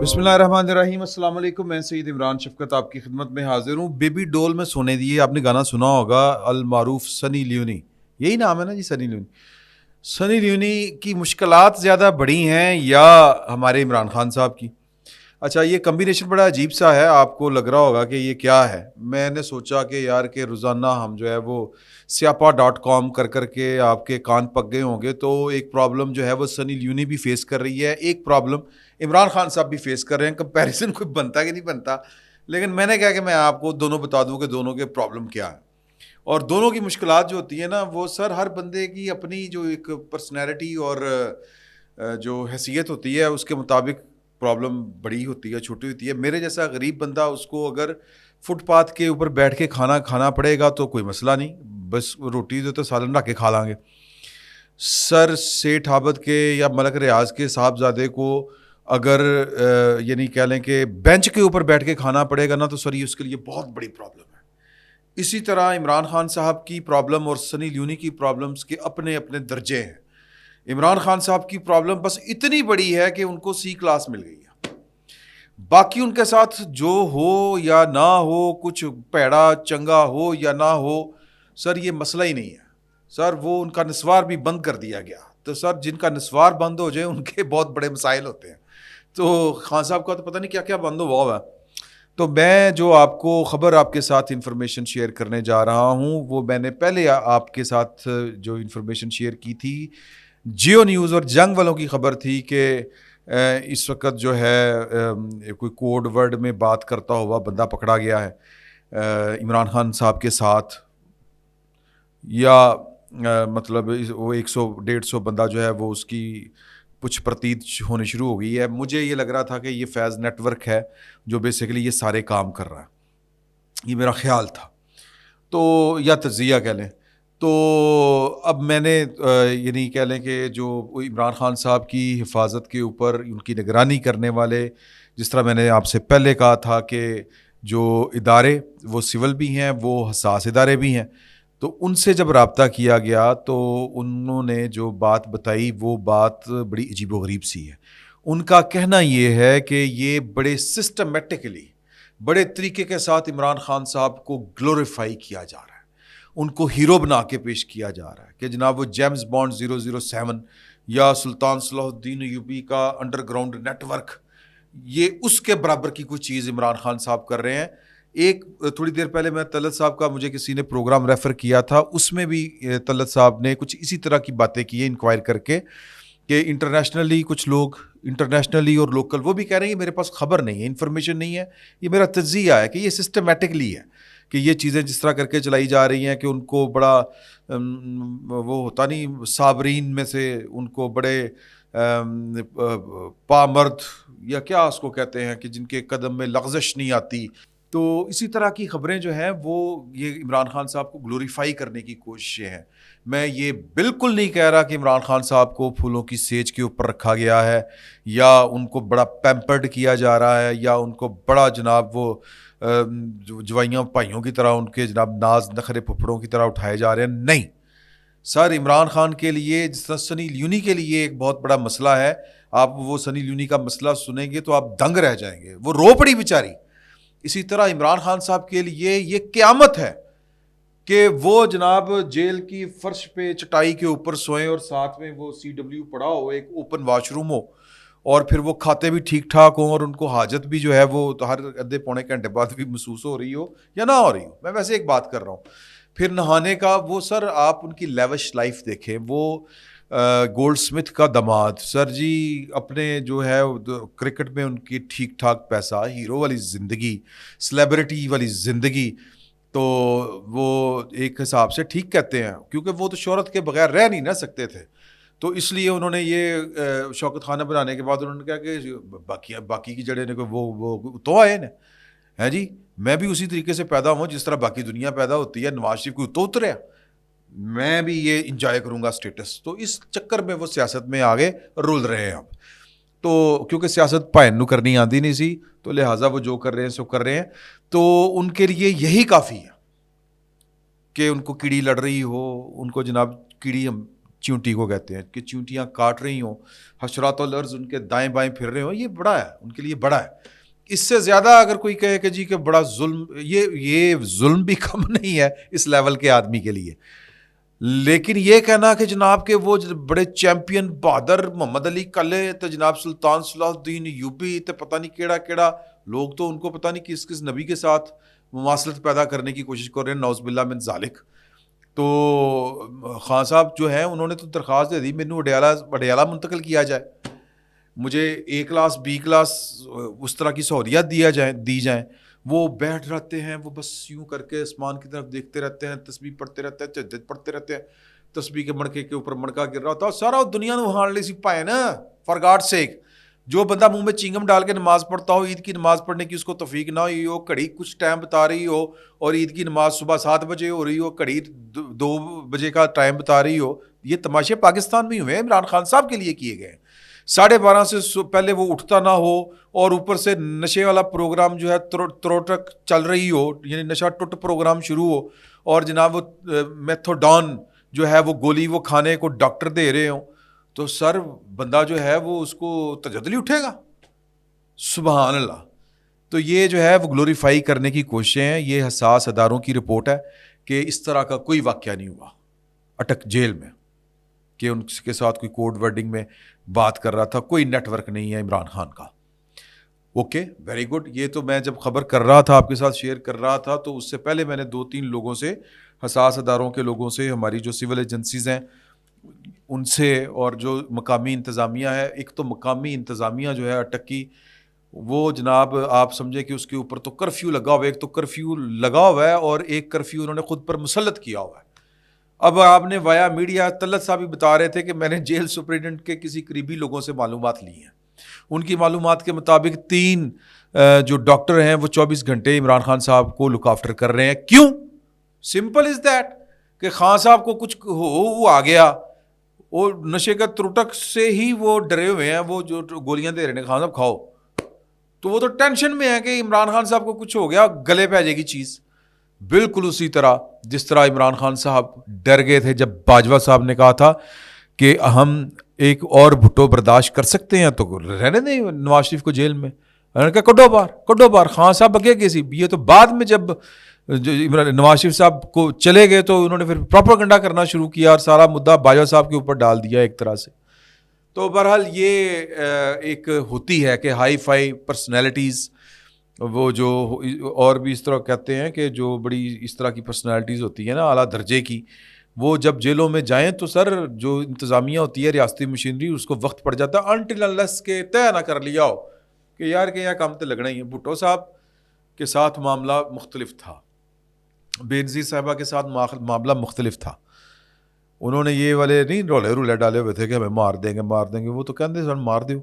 بسم اللہ الرحمن الرحیم. السلام علیکم. میں سید عمران شفقت آپ کی خدمت میں حاضر ہوں. بیبی ڈول میں سونے دیے. آپ نے گانا سنا ہوگا, المعروف سنی لیونی, یہی نام ہے نا جی, سنی لیونی. سنی لیونی کی مشکلات زیادہ بڑی ہیں یا ہمارے عمران خان صاحب کی؟ اچھا, یہ کمبینیشن بڑا عجیب سا ہے, آپ کو لگ رہا ہوگا کہ یہ کیا ہے. میں نے سوچا کہ یار کہ روزانہ ہم جو ہے وہ سیاپا.com کر کے آپ کے کان پک گئے ہوں گے. تو ایک پرابلم جو ہے وہ سنی لیونی بھی فیس کر رہی ہے, ایک پرابلم عمران خان صاحب بھی فیس کر رہے ہیں. کمپیریزن کوئی بنتا کہ نہیں بنتا, لیکن میں نے کہا کہ میں آپ کو دونوں بتا دوں کہ دونوں کے پرابلم کیا ہے. اور دونوں کی مشکلات جو ہوتی ہیں نا, وہ سر ہر بندے کی اپنی جو ایک پرسنالٹی اور جو حیثیت ہوتی ہے اس کے مطابق پرابلم بڑی ہوتی ہے, چھوٹی ہوتی ہے. میرے جیسا غریب بندہ, اس کو اگر فٹ پاتھ کے اوپر بیٹھ کے کھانا پڑے گا تو کوئی مسئلہ نہیں, بس روٹی تو سالن رکھ کے کھا لیں گے. سر سیٹھ عابد کے یا ملک ریاض کے صاحبزادے کو اگر یعنی کہہ لیں کہ بینچ کے اوپر بیٹھ کے کھانا پڑے گا نا, تو سر یہ اس کے لیے بہت بڑی پرابلم ہے. اسی طرح عمران خان صاحب کی پرابلم اور سنی لیونی کی پرابلمز کے اپنے اپنے درجے ہیں. عمران خان صاحب کی پرابلم بس اتنی بڑی ہے کہ ان کو سی کلاس مل گئی ہے. باقی ان کے ساتھ جو ہو یا نہ ہو, کچھ پیڑا چنگا ہو یا نہ ہو, سر یہ مسئلہ ہی نہیں ہے. سر وہ ان کا نسوار بھی بند کر دیا گیا. تو سر جن کا نسوار بند ہو جائے ان کے بہت بڑے مسائل ہوتے ہیں. تو خان صاحب کا تو پتہ نہیں کیا کیا بند ہوا ہوا ہے. تو میں جو آپ کو خبر, آپ کے ساتھ انفارمیشن شیئر کرنے جا رہا ہوں, وہ میں نے پہلے آپ کے ساتھ جو انفارمیشن شیئر کی تھی جیو نیوز اور جنگ والوں کی خبر تھی کہ اس وقت جو ہے کوئی کوڈ ورڈ میں بات کرتا ہوا بندہ پکڑا گیا ہے عمران خان صاحب کے ساتھ, یا مطلب وہ 100-150 بندہ جو ہے وہ اس کی کچھ پرتیت ہونی شروع ہو گئی ہے. مجھے یہ لگ رہا تھا کہ یہ فیض نیٹ ورک ہے جو بیسیکلی یہ سارے کام کر رہا ہے, یہ میرا خیال تھا, تو یا تجزیہ کہہ لیں. تو اب میں نے یعنی کہہ لیں کہ جو عمران خان صاحب کی حفاظت کے اوپر ان کی نگرانی کرنے والے, جس طرح میں نے آپ سے پہلے کہا تھا کہ جو ادارے وہ سول بھی ہیں, وہ حساس ادارے بھی ہیں, تو ان سے جب رابطہ کیا گیا تو انہوں نے جو بات بتائی وہ بات بڑی عجیب و غریب سی ہے. ان کا کہنا یہ ہے کہ یہ بڑے سسٹمیٹکلی, بڑے طریقے کے ساتھ عمران خان صاحب کو گلوریفائی کیا جا رہا ہے, ان کو ہیرو بنا کے پیش کیا جا رہا ہے کہ جناب وہ جیمز بانڈ 007 یا سلطان صلاح الدین ایوبی کا انڈر گراؤنڈ نیٹ ورک, یہ اس کے برابر کی کوئی چیز عمران خان صاحب کر رہے ہیں. ایک تھوڑی دیر پہلے میں طلعت صاحب کا مجھے کسی نے پروگرام ریفر کیا تھا, اس میں بھی طلعت صاحب نے کچھ اسی طرح کی باتیں کی ہیں انکوائر کر کے کہ انٹرنیشنلی کچھ لوگ, انٹرنیشنلی اور لوکل, وہ بھی کہہ رہے ہیں کہ میرے پاس خبر نہیں ہے, انفارمیشن نہیں ہے, یہ میرا تجزیہ ہے کہ یہ سسٹمیٹکلی ہے کہ یہ چیزیں جس طرح کر کے چلائی جا رہی ہیں کہ ان کو بڑا وہ ہوتا نہیں, صابرین میں سے ان کو بڑے پامرد یا کیا اس کو کہتے ہیں کہ جن کے قدم میں لغزش نہیں آتی. تو اسی طرح کی خبریں جو ہیں وہ یہ عمران خان صاحب کو گلوریفائی کرنے کی کوششیں ہیں. میں یہ بالکل نہیں کہہ رہا کہ عمران خان صاحب کو پھولوں کی سیج کے اوپر رکھا گیا ہے یا ان کو بڑا پیمپرڈ کیا جا رہا ہے یا ان کو بڑا جناب وہ جوائیاں بھائیوں کی طرح ان کے جناب ناز نخرے پھپھڑوں کی طرح اٹھائے جا رہے ہیں. نہیں سر, عمران خان کے لیے جس طرح سنی لیونی کے لیے ایک بہت بڑا مسئلہ ہے. آپ وہ سنی لیونی کا مسئلہ سنیں گے تو آپ دنگ رہ جائیں گے, وہ رو پڑی بیچاری. اسی طرح عمران خان صاحب کے لیے یہ قیامت ہے کہ وہ جناب جیل کی فرش پہ چٹائی کے اوپر سوئیں اور ساتھ میں وہ CW پڑا ہو, ایک اوپن واش روم ہو, اور پھر وہ کھاتے بھی ٹھیک ٹھاک ہوں اور ان کو حاجت بھی جو ہے وہ ہر آدھے پونے گھنٹے بعد بھی محسوس ہو رہی ہو یا نہ ہو رہی ہو. میں ویسے ایک بات کر رہا ہوں. پھر نہانے کا وہ سر آپ ان کی لیوش لائف دیکھیں, وہ گولڈ سمتھ کا داماد سر جی اپنے جو ہے کرکٹ میں ان کی ٹھیک ٹھاک پیسہ, ہیرو والی زندگی, سلیبریٹی والی زندگی, تو وہ ایک حساب سے ٹھیک کہتے ہیں کیونکہ وہ تو شہرت کے بغیر رہ نہیں نہ سکتے تھے. تو اس لیے انہوں نے یہ شوکت خانہ بنانے کے بعد انہوں نے کہا کہ باقی کی جڑیں وہ تو آئے ہیں جی, میں بھی اسی طریقے سے پیدا ہوں جس طرح باقی دنیا پیدا ہوتی ہے. نواز شریف کو تو اترے, میں بھی یہ انجوائے کروں گا اسٹیٹس. تو اس چکر میں وہ سیاست میں آگے رول رہے ہیں اب. تو کیونکہ سیاست پائن نو کرنی آتی نہیں سی, تو لہٰذا وہ جو کر رہے ہیں سو کر رہے ہیں. تو ان کے لیے یہی کافی ہے کہ ان کو کیڑی لڑ رہی ہو, ان کو جناب کیڑی ہم چونٹی کو کہتے ہیں کہ چونٹیاں کاٹ رہی ہوں, حشرات الارض ان کے دائیں بائیں پھر رہے ہوں, یہ بڑا ہے ان کے لیے, بڑا ہے. اس سے زیادہ اگر کوئی کہے کہ جی کہ بڑا ظلم, یہ ظلم بھی کم نہیں ہے اس لیول کے آدمی کے لیے. لیکن یہ کہنا کہ جناب کہ وہ بڑے چیمپئن بہادر محمد علی کلے تو جناب سلطان صلاح الدین ایوبی تو پتہ نہیں کیڑا کیڑا لوگ تو ان کو پتہ نہیں کس کس نبی کے ساتھ مماثلت پیدا کرنے کی کوشش کر رہے ہیں, نعوذ باللہ من ذالک. تو خان صاحب جو ہیں انہوں نے تو درخواست دے دی مینوں اڈیالہ منتقل کیا جائے, مجھے اے کلاس بی کلاس اس طرح کی سہولیات دی جائیں. وہ بیٹھ رہتے ہیں, وہ بس یوں کر کے آسمان کی طرف دیکھتے رہتے ہیں, تسبیح پڑھتے رہتے ہیں, تہجد پڑھتے رہتے ہیں, تسبیح کے مڑکے کے اوپر مڑکا گر رہا ہوتا ہے, سارا دنیا نے وہاں لے سی پائے نا, فار گاڈ سیک. جو بندہ منہ میں چنگم ڈال کے نماز پڑھتا ہو, عید کی نماز پڑھنے کی اس کو توفیق نہ ہوئی ہو, گھڑی کچھ ٹائم بتا رہی ہو اور عید کی نماز صبح 7 بجے ہو رہی ہو, گھڑی 2 بجے کا ٹائم بتا رہی ہو, یہ تماشے پاکستان میں ہوئے ہیں, عمران خان صاحب کے لیے کیے گئے ہیں. 12:30 سے پہلے وہ اٹھتا نہ ہو اور اوپر سے نشے والا پروگرام جو ہے تروٹک چل رہی ہو, یعنی نشہ ٹٹ پروگرام شروع ہو, اور جناب وہ میتھوڈون جو ہے وہ گولی وہ کھانے کو ڈاکٹر دے رہے ہوں, تو سر بندہ جو ہے وہ اس کو تجدلی اٹھے گا. سبحان اللہ. تو یہ جو ہے وہ گلوریفائی کرنے کی کوششیں ہیں. یہ حساس اداروں کی رپورٹ ہے کہ اس طرح کا کوئی واقعہ نہیں ہوا اٹک جیل میں کہ ان کے ساتھ کوئی کوڈ ورڈنگ میں بات کر رہا تھا, کوئی نیٹ ورک نہیں ہے عمران خان کا. Okay, very good. یہ تو میں جب خبر کر رہا تھا آپ کے ساتھ شیئر کر رہا تھا تو اس سے پہلے میں نے 2-3 لوگوں سے, حساس اداروں کے لوگوں سے, ہماری جو سول ایجنسیز ہیں ان سے, اور جو مقامی انتظامیہ ہے, ایک تو مقامی انتظامیہ جو ہے اٹک کی, وہ جناب آپ سمجھے کہ اس کے اوپر تو کرفیو لگا ہوا ہے, ایک تو کرفیو لگا ہوا ہے اور ایک کرفیو انہوں نے خود پر مسلط کیا ہوا ہے. اب آپ نے وایا میڈیا, طلعت صاحب بھی بتا رہے تھے کہ میں نے جیل سپرنٹینڈنٹ کے کسی قریبی لوگوں سے معلومات لی ہیں. ان کی معلومات کے مطابق 3 جو ڈاکٹر ہیں وہ 24 گھنٹے عمران خان صاحب کو لک آفٹر کر رہے ہیں. کیوں؟ سمپل از دیٹ کہ خان صاحب کو کچھ وہ آ گیا, وہ نشے کا ترٹک سے ہی وہ ڈرے ہوئے ہیں, وہ جو گولیاں دے رہے ہیں خان صاحب کھاؤ, تو وہ تو ٹینشن میں ہے کہ عمران خان صاحب کو کچھ ہو گیا, گلے پہ آ جائے گی چیز. بالکل اسی طرح جس طرح عمران خان صاحب ڈر گئے تھے جب باجوہ صاحب نے کہا تھا کہ ہم ایک اور بھٹو برداشت کر سکتے ہیں تو رہنے دیں نواز شریف کو جیل میں. انہوں نے کہا کڈو بار. خان صاحب اگے گئے سی, یہ تو بعد میں جب نواز شریف صاحب کو چلے گئے تو انہوں نے پھر پروپیگنڈا کرنا شروع کیا اور سارا مدعا باجوہ صاحب کے اوپر ڈال دیا ایک طرح سے. تو بہرحال یہ ایک ہوتی ہے کہ ہائی فائی پرسنالٹیز, وہ جو اور بھی اس طرح کہتے ہیں کہ جو بڑی اس طرح کی پرسنالٹیز ہوتی ہیں نا اعلیٰ درجے کی, وہ جب جیلوں میں جائیں تو سر جو انتظامیہ ہوتی ہے ریاستی مشینری, اس کو وقت پڑ جاتا ہے انٹل انلیس کے طے نہ کر لیا ہو کہ یار کہ یہاں کام تو لگنا ہی ہے. بھٹو صاحب کے ساتھ معاملہ مختلف تھا, بینظیر صاحبہ کے ساتھ معاملہ مختلف تھا. انہوں نے یہ والے نہیں رولے ڈالے ہوئے تھے کہ ہمیں مار دیں گے, وہ تو کہتے سر مار دو.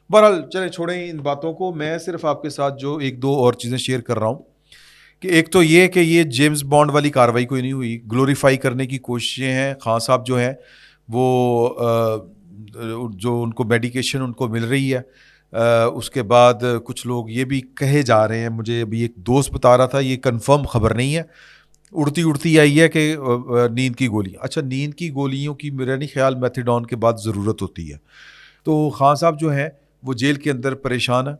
بہرحال چلیں چھوڑیں ان باتوں کو. میں صرف آپ کے ساتھ جو 1-2 اور چیزیں شیئر کر رہا ہوں کہ ایک تو یہ کہ یہ جیمز بانڈ والی کارروائی کوئی نہیں ہوئی, گلوریفائی کرنے کی کوششیں ہیں. خان صاحب جو ہیں وہ جو ان کو میڈیکیشن ان کو مل رہی ہے, اس کے بعد کچھ لوگ یہ بھی کہے جا رہے ہیں, مجھے ابھی ایک دوست بتا رہا تھا, یہ کنفرم خبر نہیں ہے, اڑتی آئی ہے کہ نیند کی گولیاں. اچھا, نیند کی گولیوں کی میرا نہیں خیال میتھیڈون کے بعد ضرورت ہوتی ہے. تو خان صاحب جو ہیں وہ جیل کے اندر پریشان ہیں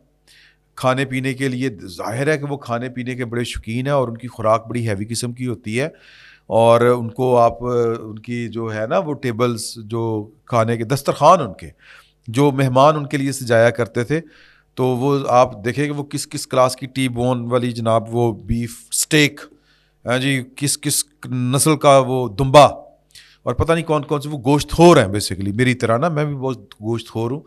کھانے پینے کے لیے. ظاہر ہے کہ وہ کھانے پینے کے بڑے شوقین ہیں اور ان کی خوراک بڑی ہیوی قسم کی ہوتی ہے, اور ان کو آپ ان کی جو ہے نا وہ ٹیبلز, جو کھانے کے دسترخوان ان کے جو مہمان ان کے لیے سجایا کرتے تھے, تو وہ آپ دیکھیں کہ وہ کس کس کلاس کی ٹی بون والی جناب وہ بیف اسٹیک, ہاں جی, کس نسل کا وہ دمبا, اور پتہ نہیں کون سے وہ گوشت خور ہیں بیسیکلی, میری طرح نا, میں بھی بہت گوشت خور ہوں.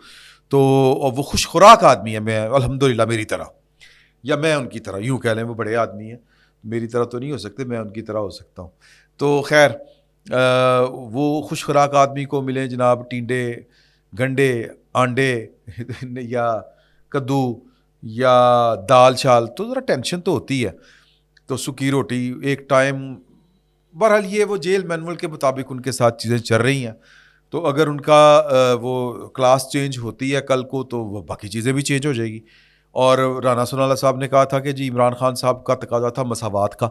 تو وہ خوش خوراک آدمی ہے, میں الحمدللہ میری طرح, یا میں ان کی طرح یوں کہہ لیں, وہ بڑے آدمی ہیں, میری طرح تو نہیں ہو سکتے, میں ان کی طرح ہو سکتا ہوں. تو خیر وہ خوش خوراک آدمی کو ملیں جناب ٹینڈے, گنڈے, آنڈے یا کدو یا دال شال, تو ذرا ٹینشن تو ہوتی ہے. تو سکی روٹی ایک ٹائم. بہرحال یہ وہ جیل مینول کے مطابق ان کے ساتھ چیزیں چل رہی ہیں. تو اگر ان کا وہ کلاس چینج ہوتی ہے کل کو تو وہ باقی چیزیں بھی چینج ہو جائے گی. اور رانا ثناء اللہ صاحب نے کہا تھا کہ جی عمران خان صاحب کا تقاضا تھا مساوات کا,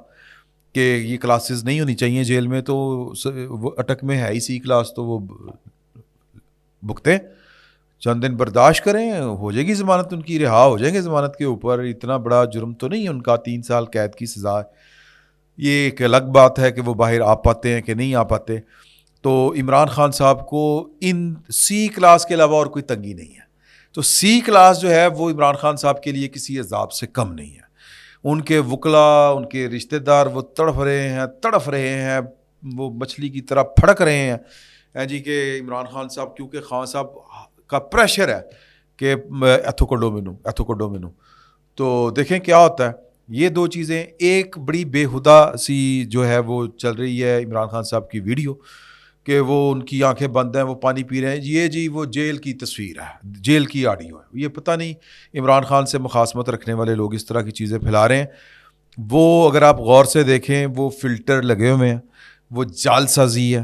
کہ یہ کلاسز نہیں ہونی چاہیے جیل میں, تو وہ اٹک میں ہے ہی سی کلاس, تو وہ بھگتیں, چند دن برداشت کریں, ہو جائے گی ضمانت ان کی, رہا ہو جائیں گے ضمانت کے اوپر. اتنا بڑا جرم تو نہیں ہے ان کا, 3 سال قید کی سزا. یہ ایک الگ بات ہے کہ وہ باہر آ پاتے ہیں کہ نہیں آ پاتے. تو عمران خان صاحب کو ان سی کلاس کے علاوہ اور کوئی تنگی نہیں ہے. تو سی کلاس جو ہے وہ عمران خان صاحب کے لیے کسی عذاب سے کم نہیں ہے. ان کے وکلا, ان کے رشتہ دار وہ تڑپ رہے ہیں, وہ مچھلی کی طرح پھڑک رہے ہیں جی کہ عمران خان صاحب, کیونکہ خان صاحب کا پریشر ہے کہ ایتھو کڈو مینو. تو دیکھیں کیا ہوتا ہے. یہ 2 چیزیں, ایک بڑی بے ہدا سی جو ہے وہ چل رہی ہے عمران خان صاحب کی ویڈیو کہ وہ ان کی آنکھیں بند ہیں, وہ پانی پی رہے ہیں, یہ جی وہ جیل کی تصویر ہے, جیل کی آڈیو ہے. یہ پتہ نہیں عمران خان سے مخاصمت رکھنے والے لوگ اس طرح کی چیزیں پھیلا رہے ہیں. وہ اگر آپ غور سے دیکھیں وہ فلٹر لگے ہوئے ہیں, وہ جال سازی ہے.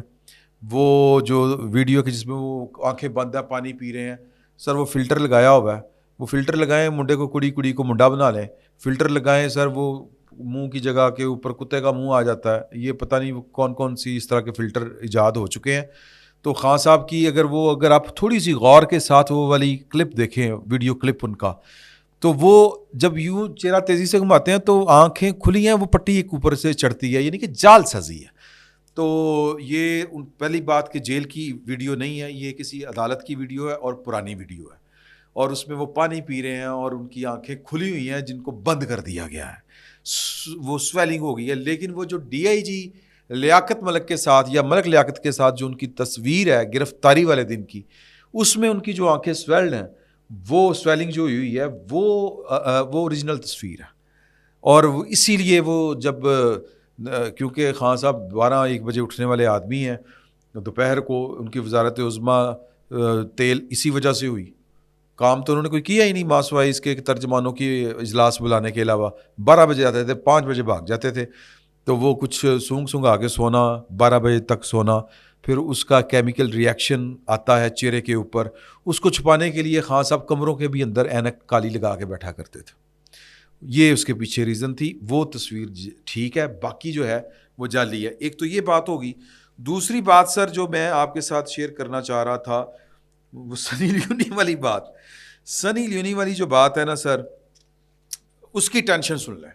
وہ جو ویڈیو کے جس میں وہ آنکھیں بند ہیں پانی پی رہے ہیں, سر وہ فلٹر لگایا ہوا ہے. وہ فلٹر لگائیں, منڈے کو کڑی کو منڈا بنا لیں. فلٹر لگائیں سر, وہ منہ کی جگہ کے اوپر کتے کا منہ آ جاتا ہے. یہ پتہ نہیں کون سی اس طرح کے فلٹر ایجاد ہو چکے ہیں. تو خان صاحب کی اگر آپ تھوڑی سی غور کے ساتھ وہ والی کلپ دیکھیں, ویڈیو کلپ ان کا, تو وہ جب یوں چہرہ تیزی سے گھماتے ہیں تو آنکھیں کھلی ہیں, وہ پٹی ایک اوپر سے چڑھتی ہے, یعنی کہ جال سازی ہے. تو یہ پہلی بات کہ جیل کی ویڈیو نہیں ہے, یہ کسی عدالت کی ویڈیو ہے اور پرانی ویڈیو ہے, اور اس میں وہ پانی پی رہے ہیں اور ان کی آنکھیں کھلی ہوئی ہیں جن کو بند کر دیا گیا ہے, وہ سویلنگ ہو گئی ہے. لیکن وہ جو ڈی آئی جی لیاقت ملک کے ساتھ یا ملک لیاقت کے ساتھ جو ان کی تصویر ہے گرفتاری والے دن کی, اس میں ان کی جو آنکھیں سویلڈ ہیں, وہ سویلنگ جو ہوئی ہے وہ اوریجنل تصویر ہے. اور اسی لیے وہ جب, کیونکہ خان صاحب 12-1 بجے اٹھنے والے آدمی ہیں, دوپہر کو ان کی وزارت عظمیٰ تیل اسی وجہ سے ہوئی. کام تو انہوں نے کوئی کیا ہی نہیں ماسوائے اس کے ترجمانوں کی اجلاس بلانے کے علاوہ. 12 بجے آتے تھے, 5 بجے بھاگ جاتے تھے. تو وہ کچھ سونگ آ کے سونا, 12 بجے تک سونا, پھر اس کا کیمیکل ریئیکشن آتا ہے چہرے کے اوپر. اس کو چھپانے کے لیے خان صاحب کمروں کے بھی اندر اینک کالی لگا کے بیٹھا کرتے تھے. یہ اس کے پیچھے ریزن تھی. وہ تصویر ٹھیک ہے, باقی جو ہے وہ جعلی ہے. ایک تو یہ بات ہوگی. دوسری بات سر جو میں آپ کے ساتھ شیئر کرنا چاہ رہا تھا, وہ سنی لیونی والی بات. سنی لیونی والی جو بات ہے نا سر, اس کی ٹینشن سن لیں.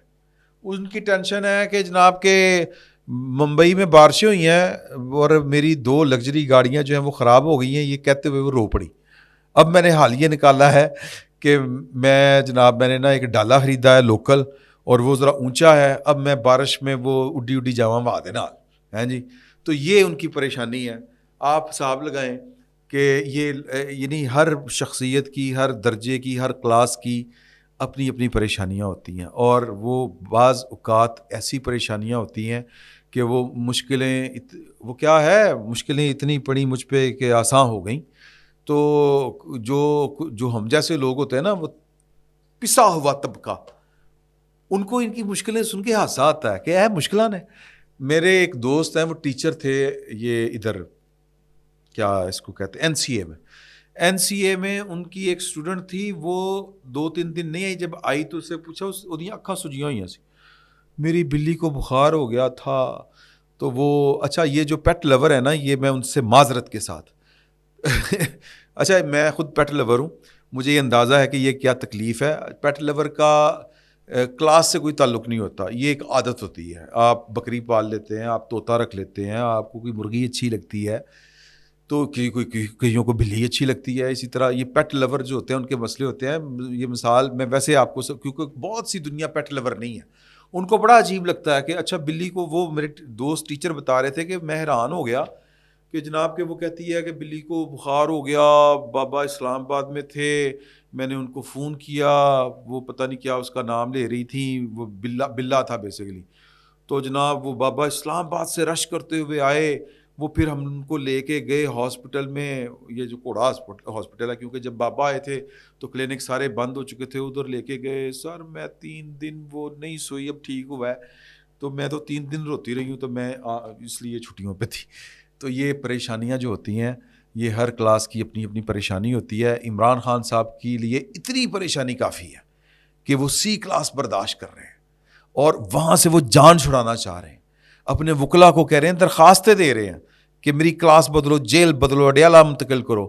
ان کی ٹینشن ہے کہ جناب کہ ممبئی میں بارشیں ہوئی ہیں اور میری 2 لگژری گاڑیاں جو ہیں وہ خراب ہو گئی ہیں, یہ کہتے ہوئے وہ رو پڑی. اب میں نے حالیہ نکالا ہے کہ میں نے نا ایک ڈالا خریدا ہے لوکل, اور وہ ذرا اونچا ہے. اب میں بارش میں وہ اڈی جاواں وہاں دے نال ہیں جی. تو یہ ان کی پریشانی ہے. آپ حساب لگائیں کہ یہ یعنی ہر شخصیت کی, ہر درجے کی, ہر کلاس کی اپنی اپنی پریشانیاں ہوتی ہیں, اور وہ بعض اوقات ایسی پریشانیاں ہوتی ہیں کہ وہ مشکلیں وہ کیا ہے, مشکلیں اتنی پڑی مجھ پہ کہ آسان ہو گئیں. تو جو ہم جیسے لوگ ہوتے ہیں نا, وہ پسا ہوا طبقہ, ان کو ان کی مشکلیں سن کے ہنسا آتا ہے کہ مشکلیں ہیں. میرے ایک دوست ہیں, وہ ٹیچر تھے, یہ ادھر کیا اس کو کہتے ہیں این سی اے میں ان کی ایک اسٹوڈنٹ تھی, وہ 2-3 دن نہیں آئی. جب آئی تو اس سے پوچھا, اس اکھاں سجیاں ہوئی سی, میری بلی کو بخار ہو گیا تھا. تو وہ اچھا, یہ جو پیٹ لور ہے نا, یہ میں ان سے معذرت کے ساتھ اچھا میں خود پیٹ لور ہوں, مجھے یہ اندازہ ہے کہ یہ کیا تکلیف ہے. پیٹ لور کا کلاس سے کوئی تعلق نہیں ہوتا, یہ ایک عادت ہوتی ہے. آپ بکری پال لیتے ہیں, آپ طوطا رکھ لیتے ہیں, آپ کو کوئی مرغی اچھی لگتی ہے, تو کئیوں کو بلی اچھی لگتی ہے. اسی طرح یہ پیٹ لور جو ہوتے ہیں ان کے مسئلے ہوتے ہیں. یہ مثال میں ویسے آپ کو, کیونکہ بہت سی دنیا پیٹ لور نہیں ہے, ان کو بڑا عجیب لگتا ہے کہ اچھا بلی کو, وہ میرے دوست ٹیچر بتا رہے تھے کہ میں حیران ہو گیا کہ جناب کہ وہ کہتی ہے کہ بلی کو بخار ہو گیا, بابا اسلام آباد میں تھے, میں نے ان کو فون کیا, وہ پتہ نہیں کیا اس کا نام لے رہی تھی, وہ بلا تھا بیسیکلی. تو جناب وہ بابا اسلام آباد سے رش کرتے ہوئے آئے, وہ پھر ہم ان کو لے کے گئے ہاسپٹل میں, یہ جو کوڑا ہاسپٹل ہے, کیونکہ جب بابا آئے تھے تو کلینک سارے بند ہو چکے تھے, ادھر لے کے گئے. سر میں 3 دن وہ نہیں سوئی, اب ٹھیک ہوا ہے. تو میں تو 3 دن روتی رہی ہوں, تو میں اس لیے چھٹیوں پہ تھی. تو یہ پریشانیاں جو ہوتی ہیں, یہ ہر کلاس کی اپنی اپنی پریشانی ہوتی ہے. عمران خان صاحب کے لیے اتنی پریشانی کافی ہے کہ وہ سی کلاس برداشت کر رہے ہیں, اور وہاں سے وہ جان چھڑانا چاہ رہے ہیں. اپنے وکلا کو کہہ رہے ہیں, درخواستیں دے رہے ہیں کہ میری کلاس بدلو, جیل بدلو, اڈیالہ منتقل کرو.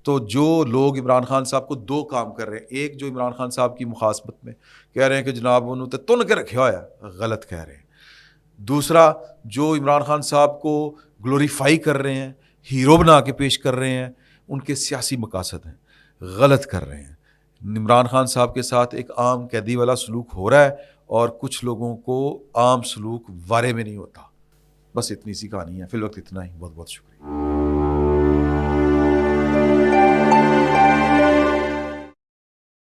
تو جو لوگ عمران خان صاحب کو دو کام کر رہے ہیں, ایک جو عمران خان صاحب کی مخاصمت میں کہہ رہے ہیں کہ جناب انہوں نے تن کے رکھا ہوا ہے, غلط کہہ رہے ہیں. دوسرا جو عمران خان صاحب کو گلوریفائی کر رہے ہیں, ہیرو بنا کے پیش کر رہے ہیں, ان کے سیاسی مقاصد ہیں, غلط کر رہے ہیں. عمران خان صاحب کے ساتھ ایک عام قیدی والا سلوک ہو رہا ہے اور کچھ لوگوں کو عام سلوک وارے میں نہیں ہوتا. بس اتنی سی کہانی ہے, فی الوقت اتنا ہی. بہت بہت شکریہ.